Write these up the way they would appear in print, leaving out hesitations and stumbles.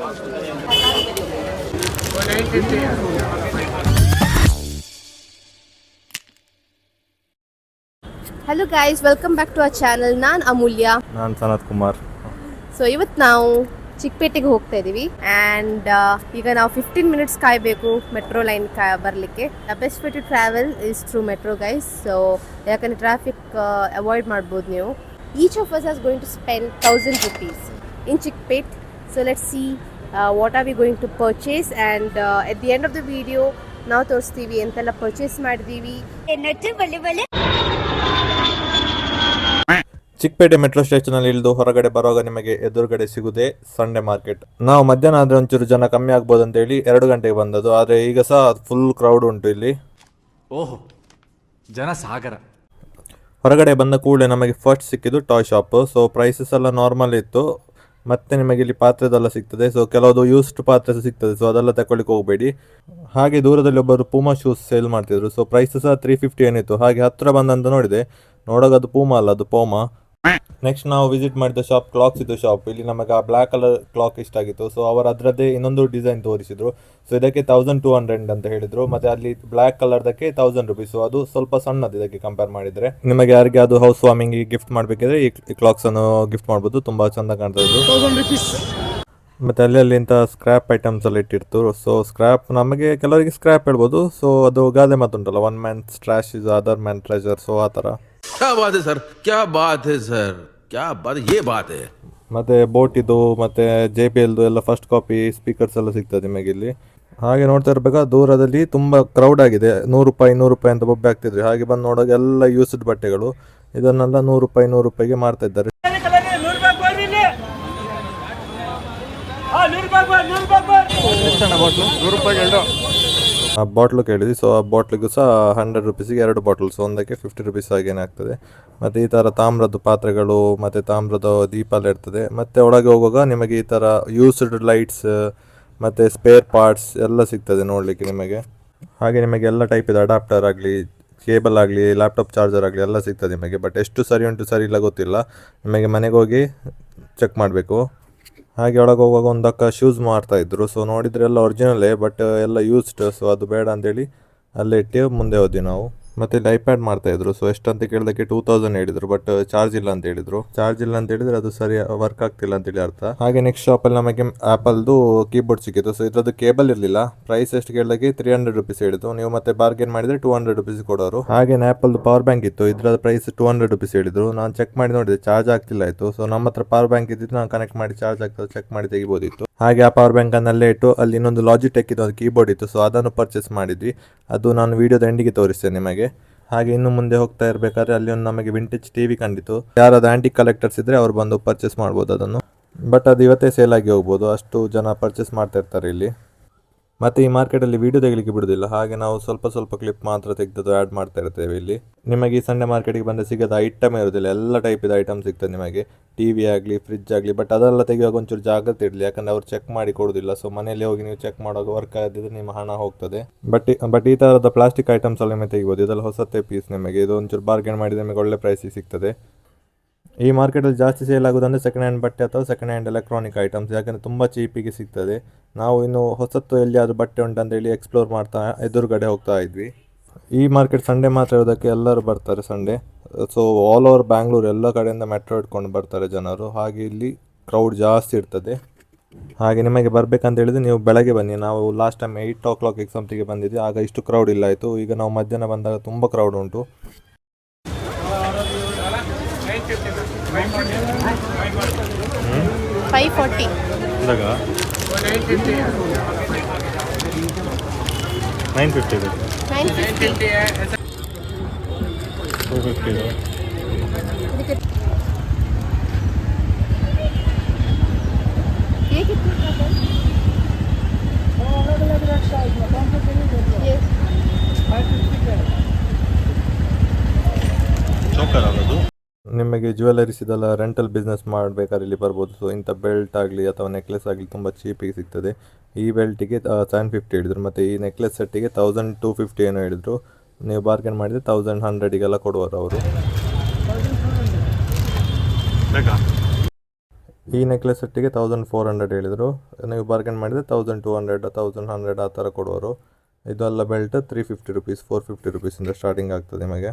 Hello guys, welcome back to our channel. ನಾನು ಅಮೂಲ್ಯ. ನಾನು Sanath Kumar. So ಇವತ್ತು ನಾವು ಚಿಕ್ಕಪೇಟೆಗೆ ಹೋಗ್ತಾ ಇದ್ದೀವಿ ಆ್ಯಂಡ್ ಈಗ ನಾವು 15 ಮಿನಿಟ್ಸ್ ಕಾಯಬೇಕು ಮೆಟ್ರೋ ಲೈನ್ ಬರಲಿಕ್ಕೆ. The best way to travel is through metro guys. So ಯಾಕಂದರೆ ಟ್ರಾಫಿಕ್ ಅವಾಯ್ಡ್ ಮಾಡ್ಬೋದು ನೀವು. Each of us as going to spend 1000 rupees in Chickpet. So let's see what are we going to purchase and at the end of the video ನಾವು ತೋರಿಸ್ತೀವಿ ಎಂತೆಲ್ಲ purchase ಮಾಡಿದ್ದೀವಿ. Chickpet metro station ಅಲ್ಲಿ ಇಳಿದು ಹೊರಗಡೆ ಬರುವಾಗ ನಿಮಗೆ ಎದುರುಗಡೆ ಸಿಗುದೇ ಸಂಡೆ ಮಾರ್ಕೆಟ್. ನಾವು ಮಧ್ಯಾಹ್ನ ಆದ್ರೆ ಒಂಚೂರು ಜನ ಕಮ್ಮಿ ಆಗ್ಬೋದು ಅಂತ ಹೇಳಿ 2 ಗಂಟೆಗೆ ಬಂದದ್ದು, ಆದ್ರೆ ಈಗ ಸಹ ಫುಲ್ ಕ್ರೌಡ್ ಉಂಟು ಇಲ್ಲಿ. ಓಹೋ, ಜನ ಸಾಗರ. ಹೊರಗಡೆ ಬಂದ ಕೂಡಲೇ ನಮಗೆ ಫಸ್ಟ್ ಸಿಕ್ಕಿದ್ದು ಟಾಯ್ ಶಾಪ್. ಸೊ ಪ್ರೈಸಸ್ ಎಲ್ಲ ನಾರ್ಮಲ್ ಇತ್ತು. ಮತ್ತೆ ನಿಮಗೆ ಇಲ್ಲಿ ಪಾತ್ರೆದೆಲ್ಲ ಸಿಗ್ತದೆ. ಸೊ ಕೆಲವುದು ಯೂಸ್ಡ್ ಪಾತ್ರೆ ಸಿಗ್ತದೆ, ಸೊ ಅದೆಲ್ಲ ತಗೊಳ್ಳಿಕ್ಕೆ ಹೋಗಬೇಡಿ. ಹಾಗೆ ದೂರದಲ್ಲಿ ಒಬ್ಬರು ಪೂಮಾ ಶೂಸ್ ಸೇಲ್ ಮಾಡ್ತಿದ್ರು. ಸೊ ಪ್ರೈಸಸ್ 350 ಏನಿತ್ತು. ಹಾಗೆ ಹತ್ರ ಬಂದಂತ ನೋಡಿದೆ, ನೋಡೋಕೆ ಅದು ಪೂಮಾ ಅಲ್ಲ, ಅದು ಪೋಮಾ. ನೆಕ್ಸ್ಟ್ ನಾವು ವಿಸಿಟ್ ಮಾಡಿದ ಶಾಪ್ ಕ್ಲಾಕ್ಸ್ ಇದು ಶಾಪ್. ಇಲ್ಲಿ ನಮಗೆ ಆ ಬ್ಲ್ಯಾಕ್ ಕಲರ್ ಕ್ಲಾಕ್ ಇಷ್ಟ ಆಗಿತ್ತು. ಸೊ ಅವರು ಅದರದ್ದೇ ಇನ್ನೊಂದು ಡಿಸೈನ್ ತೋರಿಸಿದ್ರು. ಸೊ ಇದಕ್ಕೆ 1200 ಅಂತ ಹೇಳಿದ್ರು. ಮತ್ತೆ ಅಲ್ಲಿ ಬ್ಲ್ಯಾಕ್ ಕಲರ್ದಕ್ಕೆ 1000 rupees. ಸೊ ಅದು ಸ್ವಲ್ಪ ಸಣ್ಣದು ಇದಕ್ಕೆ ಕಂಪೇರ್ ಮಾಡಿದ್ರೆ. ನಿಮಗೆ ಯಾರಿಗೆ ಅದು ಹೌಸ್ ವಾರ್ಮಿಂಗ್ ಗಿಫ್ಟ್ ಮಾಡಬೇಕಿದ್ರೆ ಈ ಕ್ಲಾಕ್ಸ್ ಅನ್ನು ಗಿಫ್ಟ್ ಮಾಡ್ಬೋದು. ತುಂಬಾ ಚಂದ ಕಾಣ್ತಾ ಇದ್ರು. 1000 rupees. ಮತ್ತೆ ಅಲ್ಲಿ ಇಂಥ ಸ್ಕ್ರಾಪ್ ಐಟಮ್ಸ್ ಎಲ್ಲ ಇಟ್ಟಿರ್ತು. ಸೊ ಸ್ಕ್ರಾಪ್ ನಮಗೆ ಕೆಲವರಿಗೆ ಸ್ಕ್ರಾಪ್ ಹೇಳ್ಬೋದು. ಸೊ ಅದು ಗಾದೆ ಮಾತುಂಟಲ್ಲ, one man trash is other man treasure. So ಆ ಥರ. क्या बात है सर, क्या बात है सर, क्या बात, ये बात है. ಮತ್ತೆ ಬೋಟಿದು ಮತ್ತೆ JBL ಎಲ್ಲ ಫಸ್ಟ್ ಕಾಪಿ ಸ್ಪೀಕರ್ಸ್ ಎಲ್ಲ ಸಿಗ್ತದೆ ನಿಮಗೆ ಇಲ್ಲಿ. ಹಾಗೆ ನೋಡ್ತಾ ಇರ್ಬೇಕಾ ದೂರದಲ್ಲಿ ತುಂಬಾ ಕ್ರೌಡ್ ಆಗಿದೆ. 100 ರೂಪಾಯಿ ಅಂತ ಬೊಬ್ಬೆ ಆಗ್ತಿದ್ರಿ. ಹಾಗೆ ಬಂದು ನೋಡೋಕೆ ಎಲ್ಲ ಯೂಸ್ಡ್ ಬಟ್ಟೆಗಳು. ಇದನ್ನೆಲ್ಲ 100 ರೂಪಾಯಿಗೆ ಮಾರ್ತಾ ಇದ್ದಾರೆ. ಆ ಬಾಟ್ಲು ಕೇಳಿದ್ವಿ. ಸೊ ಆ ಬಾಟ್ಲಿಗೂ ಸಹ 100 rupeesಗೆ 2 ಬಾಟಲ್ಸ್, ಒಂದಕ್ಕೆ 50 rupees ಆಗೇನೆ ಆಗ್ತದೆ. ಮತ್ತು ಈ ಥರ ತಾಮ್ರದ ಪಾತ್ರೆಗಳು ಮತ್ತು ತಾಮ್ರದ ದೀಪ ಎಲ್ಲ ಇರ್ತದೆ. ಮತ್ತು ಒಳಗೆ ಹೋಗುವಾಗ ನಿಮಗೆ ಈ ಥರ ಯೂಸ್ಡ್ ಲೈಟ್ಸ್ ಮತ್ತು ಸ್ಪೇರ್ ಪಾರ್ಟ್ಸ್ ಎಲ್ಲ ಸಿಗ್ತದೆ ನೋಡಲಿಕ್ಕೆ ನಿಮಗೆ. ಹಾಗೆ ನಿಮಗೆ ಎಲ್ಲ ಟೈಪಿದ ಅಡಾಪ್ಟರ್ ಆಗಲಿ, ಕೇಬಲ್ ಆಗಲಿ, ಲ್ಯಾಪ್ಟಾಪ್ ಚಾರ್ಜರ್ ಆಗಲಿ ಎಲ್ಲ ಸಿಗ್ತದೆ ನಿಮಗೆ. ಬಟ್ ಎಷ್ಟು ಸರಿ ಉಂಟು ಸರಿ ಇಲ್ಲ ಗೊತ್ತಿಲ್ಲ, ನಿಮಗೆ ಮನೆಗೆ ಹೋಗಿ ಚೆಕ್ ಮಾಡಬೇಕು. ಹಾಗೆ ಒಳಗೆ ಹೋಗುವಾಗ ಒಂದಕ್ಕ ಶೂಸ್ ಮಾರ್ತಾ ಇದ್ರು. ಸೊ ನೋಡಿದ್ರೆ ಎಲ್ಲ ಒರಿಜಿನಲೇ, ಬಟ್ ಎಲ್ಲ ಯೂಸ್ಡ್. ಸೊ ಅದು ಬೇಡ ಅಂತೇಳಿ ಅಲ್ಲೇ ಇಟ್ಟು ಮುಂದೆ ಹೋದ್ವಿ ನಾವು. ಮತ್ತೆ ಇಲ್ಲಿ ಐಪ್ಯಾಡ್ ಮಾಡ್ತಾ ಇದ್ರು. ಸೊ ಎಷ್ಟಂತ ಕೇಳಿದಕ್ಕೆ 2000 ಹೇಳಿದ್ರು. ಬಟ್ ಚಾರ್ಜ್ ಇಲ್ಲ ಅಂತ ಹೇಳಿದ್ರು. ಚಾರ್ಜ್ ಇಲ್ಲ ಅಂತ ಹೇಳಿದ್ರೆ ಅದು ಸರಿ ವರ್ಕ್ ಆಗ್ತಿಲ್ಲ ಅಂತೇಳಿ ಅರ್ಥ. ಹಾಗೆ ನೆಕ್ಸ್ಟ್ ಶಾಪಲ್ಲಿ ನಮಗೆ ಆಪಲ್ದು ಕೀಬೋರ್ಡ್ ಸಿಕ್ಕಿತ್ತು. ಸೊ ಇದ್ರದ್ದು ಕೇಬಲ್ ಇರಲಿಲ್ಲ. ಪ್ರೈಸ್ ಎಷ್ಟು ಕೇಳಿದಕ್ಕೆ 300 rupees ಹೇಳಿದ್ರು. ನೀವು ಮತ್ತೆ ಬಾರ್ಗೇನ್ ಮಾಡಿದ್ರೆ 200 rupees ಕೊಡೋರು. ಹಾಗೆ ಆಪಲ್ದು ಪವರ್ ಬ್ಯಾಂಕ್ ಇತ್ತು. ಇದ್ರ ಪ್ರೈಸ್ 200 rupees ಹೇಳಿದ್ರು. ನಾನು ಚೆಕ್ ಮಾಡಿ ನೋಡಿದೆ, ಚಾರ್ಜ್ ಆಗ್ತಿಲ್ಲ ಆಯ್ತು. ಸೊ ನಮ್ಮ ಹತ್ರ ಪವರ್ ಬ್ಯಾಂಕ್ ಇದ್ದಿದ್ದು ನಾನು ಕನೆಕ್ಟ್ ಮಾಡಿ ಚಾರ್ಜ್ ಆಗ್ತದೆ ಚೆಕ್ ಮಾಡಿ ತೆಗಿಬೋದಿತ್ತು. ಹಾಗೆ ಆ ಪವರ್ ಬ್ಯಾಂಕ್ ಅನ್ನಲ್ಲೇ ಇಟ್ಟು ಅಲ್ಲಿ ಇನ್ನೊಂದು ಲಾಜಿಟೆಕ್ ಇದು ಕೀಬೋರ್ಡ್ ಇತ್ತು. ಸೊ ಅದನ್ನು ಪರ್ಚೇಸ್ ಮಾಡಿದ್ವಿ. ಅದು ನಾನು ವಿಡಿಯೋದ ಎಂಡಿಗೆ ತೋರಿಸ್ತೇನೆ ನಿಮಗೆ. ಹಾಗೆ ಇನ್ನು ಮುಂದೆ ಹೋಗ್ತಾ ಇರಬೇಕಾದ್ರೆ ಅಲ್ಲಿ ಒಂದು ನಮಗೆ ವಿಂಟೇಜ್ ಟಿವಿ ಕಂಡಿತು. ಯಾರಾದ್ರು ಆಂಟಿಕ್ ಕಲೆಕ್ಟರ್ಸ್ ಇದ್ರೆ ಅವ್ರು ಬಂದು ಪರ್ಚೇಸ್ ಮಾಡ್ಬೋದು ಅದನ್ನು. ಬಟ್ ಅದು ಇವತ್ತೇ ಸೇಲ್ ಆಗಿ ಹೋಗ್ಬೋದು, ಅಷ್ಟು ಜನ ಪರ್ಚೇಸ್ ಮಾಡ್ತಾ ಇರ್ತಾರೆ ಇಲ್ಲಿ. ಮತ್ತು ಈ ಮಾರ್ಕೆಟಲ್ಲಿ ವೀಡಿಯೋ ತೆಗಿಲಿಕ್ಕೆ ಬಿಡೋದಿಲ್ಲ. ಹಾಗೆ ನಾವು ಸ್ವಲ್ಪ ಕ್ಲಿಪ್ ಮಾತ್ರ ತೆಗೆದು ಆ್ಯಡ್ ಮಾಡ್ತಾ ಇರ್ತೇವೆ ಇಲ್ಲಿ. ನಿಮಗೆ ಈ ಸಂಡೆ ಮಾರ್ಕೆಟಿಗೆ ಬಂದರೆ ಸಿಗೋದು ಐಟಮ್ ಇರೋದಿಲ್ಲ, ಎಲ್ಲ ಟೈಪಿದ ಐಟಮ್ ಸಿಗ್ತದೆ ನಿಮಗೆ. ಟಿವಿ ಆಗಲಿ, ಫ್ರಿಜ್ ಆಗಲಿ. ಬಟ್ ಅದೆಲ್ಲ ತೆಗೆಯುವಾಗ ಒಂಚೂರು ಜಾಗ್ರತೆ ಇರಲಿ, ಯಾಕಂದರೆ ಅವ್ರು ಚೆಕ್ ಮಾಡಿ ಕೊಡೋದಿಲ್ಲ. ಸೊ ಮನೆಯಲ್ಲಿ ಹೋಗಿ ನೀವು ಚೆಕ್ ಮಾಡುವಾಗ ವರ್ಕ್ ಆಗದಿದ್ರೆ ನಿಮ್ಮ ಹಣ ಹೋಗ್ತದೆ. ಬಟ್ ಈ ಥರದ ಪ್ಲಾಸ್ಟಿಕ್ ಐಟಮ್ಸ್ ಎಲ್ಲ ನಿಮಗೆ ತೆಗಿಬೋದು. ಇದೆಲ್ಲ ಹೊಸತೆ ಪೀಸ್ ನಿಮಗೆ. ಇದು ಒಂಚೂರು ಬಾರ್ಗೇನ್ ಮಾಡಿದರೆ ನಿಮಗೆ ಒಳ್ಳೆ ಪ್ರೈಸಿಗೆ ಸಿಗ್ತದೆ. ಈ ಮಾರ್ಕೆಟಲ್ಲಿ ಜಾಸ್ತಿ ಸೇಲ್ ಆಗೋದಂದರೆ ಸೆಕೆಂಡ್ ಹ್ಯಾಂಡ್ ಬಟ್ಟೆ ಅಥವಾ ಸೆಕೆಂಡ್ ಹ್ಯಾಂಡ್ ಎಲೆಕ್ಟ್ರಾನಿಕ್ ಐಟಮ್ಸ್, ಯಾಕಂದರೆ ತುಂಬ ಚೀಪಿಗೆ ಸಿಗ್ತದೆ. ನಾವು ಇನ್ನು ಹೊಸತ್ತು ಎಲ್ಲಿಯಾದರೂ ಬಟ್ಟೆ ಉಂಟಂತೇಳಿ ಎಕ್ಸ್ಪ್ಲೋರ್ ಮಾಡ್ತಾ ಎದುರುಗಡೆ ಹೋಗ್ತಾ ಇದ್ವಿ. ಈ ಮಾರ್ಕೆಟ್ ಸಂಡೇ ಮಾತ್ರ ಇರೋದಕ್ಕೆ ಎಲ್ಲರೂ ಬರ್ತಾರೆ Sunday. So all over Bangalore ಎಲ್ಲ ಕಡೆಯಿಂದ ಮೆಟ್ರೋ ಇಟ್ಕೊಂಡು ಬರ್ತಾರೆ ಜನರು. ಹಾಗೆ ಇಲ್ಲಿ ಕ್ರೌಡ್ ಜಾಸ್ತಿ ಇರ್ತದೆ. ಹಾಗೆ ನಿಮಗೆ ಬರಬೇಕಂತ ಹೇಳಿದ್ರೆ ನೀವು ಬೆಳಗ್ಗೆ ಬನ್ನಿ. ನಾವು ಲಾಸ್ಟ್ ಟೈಮ್ 8 o'clock ಎಕ್ಸಾಮ್ತಿಗೆ ಬಂದಿದ್ವಿ, ಆಗ ಇಷ್ಟು ಕ್ರೌಡ್ ಇಲ್ಲ ಆಯಿತು. ಈಗ ನಾವು ಮಧ್ಯಾಹ್ನ ಬಂದಾಗ ತುಂಬ ಕ್ರೌಡ್ ಉಂಟು. 540 ನಿಮಗೆ ಜ್ಯುವೆಲರೀಸ್ ಇದೆಲ್ಲ ರೆಂಟಲ್ ಬಿಸ್ನೆಸ್ ಮಾಡಬೇಕಾದ್ರೆ ಇಲ್ಲಿ ಬರ್ಬೋದು. ಸೊ ಇಂಥ ಬೆಲ್ಟ್ ಆಗಲಿ ಅಥವಾ ನೆಕ್ಲೆಸ್ ಆಗಲಿ ತುಂಬ ಚೀಪಿಗೆ ಸಿಗ್ತದೆ. ಈ ಬೆಲ್ಟಿಗೆ 750 ಹೇಳಿದರು. ಮತ್ತು ಈ ನೆಕ್ಲೆಸ್ ಸೆಟ್ಟಿಗೆ 1250 ಏನೋ ಹೇಳಿದರು. ನೀವು ಬಾರ್ಗೇನ್ ಮಾಡಿದರೆ 1100ಗೆಲ್ಲ ಕೊಡುವರು ಅವರು. ಈ ನೆಕ್ಲೆಸ್ ಸೆಟ್ಟಿಗೆ 1400 ಹೇಳಿದರು, ನೀವು ಬಾರ್ಗೇನ್ ಮಾಡಿದರೆ 1200 1100 ಆ ಥರ ಕೊಡುವರು. ಇದೆಲ್ಲ ಬೆಲ್ಟ್ 350 ರುಪೀಸ್ 450 ರುಪೀಸಿಂದ ಸ್ಟಾರ್ಟಿಂಗ್ ಆಗ್ತದೆ ನಿಮಗೆ.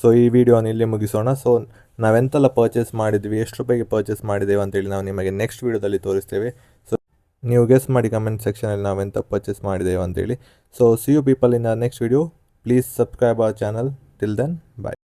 ಸೊ ಈ ವಿಡಿಯೋನ ಇಲ್ಲಿ ಮುಗಿಸೋಣ. ಸೊ ನಾವೆಂತೆಲ್ಲ ಪರ್ಚೇಸ್ ಮಾಡಿದ್ವಿ, ಎಷ್ಟು ರೂಪಾಯಿಗೆ ಪರ್ಚೇಸ್ ಮಾಡಿದ್ದೇವೆ ಅಂತೇಳಿ ನಾವು ನಿಮಗೆ ನೆಕ್ಸ್ಟ್ ವೀಡಿಯೋದಲ್ಲಿ ತೋರಿಸ್ತೇವೆ. ಸೊ ನೀವು ಗೆಸ್ ಮಾಡಿ ಕಮೆಂಟ್ ಸೆಕ್ಷನಲ್ಲಿ ನಾವೆಂತ ಪರ್ಚೇಸ್ ಮಾಡಿದ್ದೇವೆ ಅಂತೇಳಿ. So see you people in next video. Please subscribe our channel. Till then bye.